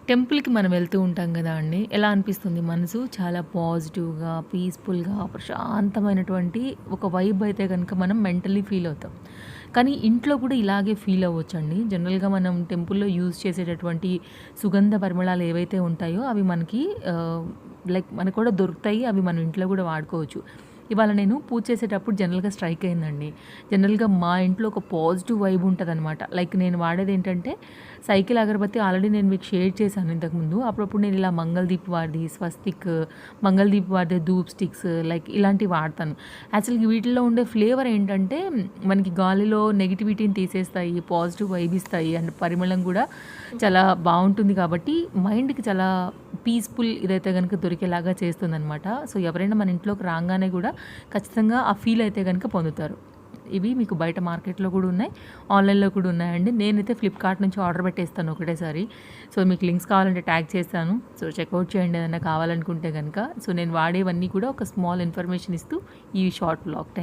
టెంపుల్‌కి మనం వెళ్తూ ఉంటాం గదా అండీ! ఎలా అనిపిస్తుంది మనసు చాలా పాజిటివ్‌గా, పీస్‌ఫుల్‌గా, ప్రశాంతమైనటువంటి ఒక వైబ్ అయితే గనుక మనం మెంటల్లీ ఫీల్ అవుతాం. కానీ ఇంట్లో కూడా ఇలాగే ఫీల్ అవ్వొచ్చండి. జనరల్‌గా మనం టెంపుల్‌లో యూజ్ చేసేటటువంటి సుగంధ పరిమళాలు ఏవైతే ఉంటాయో అవి మనకి లైక్ మనకు కూడా దొరుకుతాయి. అవి మనం ఇంట్లో కూడా వాడుకోవచ్చు. ఇవాళ నేను పూజ చేసేటప్పుడు జనరల్‌గా స్ట్రైక్ అయిందండి. జనరల్‌గా మా ఇంట్లో ఒక పాజిటివ్ వైబ్ ఉంటదనమాట. లైక్ నేను వాడేదేంటంటే సైకిల్ అగరబత్తి ఆల్రెడీ నేను మీకు షేర్ చేశాను ఇంతకుముందు. అప్పుడప్పుడు నేను ఇలా మంగళదీప్ వాడిది, స్వస్తిక్, మంగళదీప్ వాడితే ధూప్ స్టిక్స్ లైక్ ఇలాంటివి వాడతాను. యాక్చువల్‌గా వీటిల్లో ఉండే ఫ్లేవర్ ఏంటంటే మనకి గాలిలో నెగటివిటీని తీసేస్తాయి, పాజిటివ్ వైబ్ ఇస్తాయి అండ్ పరిమళం కూడా చాలా బావుంటుంది కాబట్టి మైండ్‌కి చాలా పీస్‌ఫుల్ ఇదైతే గనుక దొరికేలాగా చేస్తుందనమాట. సో, ఎవరైనా మన ఇంట్లోకి రాంగానే గూడా ఖచ్చితంగా ఆ ఫీల్ అయితే గనుక పొందుతారు. ఇవి మీకు బయట మార్కెట్‌లో కూడా ఉన్నాయి. ఆన్‌లైన్‌లో కూడా ఉన్నాయండి. నేనైతే ఫ్లిప్‌కార్ట్ నుంచి ఆర్డర్ పెట్టేస్తాను ఒకటేసారి. సో, మీకు లింక్స్ కావాలంటే ట్యాగ్ చేస్తాను. సో, చెకౌట్ చేయండి ఏదైనా కావాలనుకుంటే గనక. సో, నేను వాడేవన్నీ కూడా ఒక స్మాల్ ఇన్ఫర్మేషన్ ఇస్తూ ఈ షార్ట్ వ్లాగ్. థాంక్